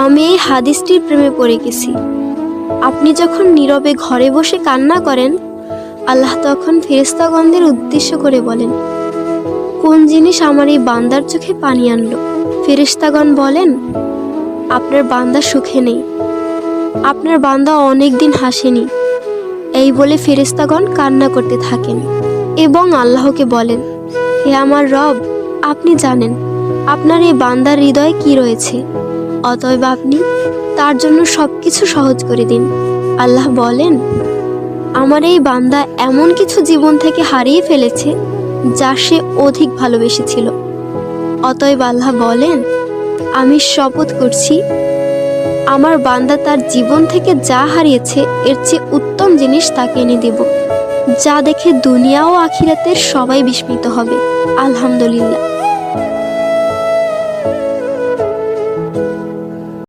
আমি এই হাদিসটির প্রেমে পড়ে গেছি। আপনি যখন নীরবে ঘরে বসে কান্না করেন, আল্লাহ তখন ফেরেশতাগণদের উদ্দেশ্য করে বলেন, কোন জিনিস আমার এই বান্দার চোখে পানি আনলো? ফেরেশতাগণ বলেন, আপনার বান্দা সুখে নেই, আপনার বান্দা অনেক দিন হাসেনি। এই বলে ফেরেশতাগণ কান্না করতে থাকেন এবং আল্লাহকে বলেন, হে আমার রব, আপনি জানেন আপনার এই বান্দার হৃদয়ে কি রয়েছে, অতএব আপনি তার জন্য সবকিছু সহজ করে দিন। আল্লাহ বলেন, আমার এই বান্দা এমন কিছু জীবন থেকে হারিয়ে ফেলেছে যা সে অধিক ভালোবেসেছিল। অতএব আল্লাহ বলেন, আমি শপথ করছি, আমার বান্দা তার জীবন থেকে যা হারিয়েছে এর চেয়ে উত্তম জিনিস তাকে এনে দেব, যা দেখে দুনিয়া ও আখিরাতের সবাই বিস্মিত হবে। আলহামদুলিল্লাহ।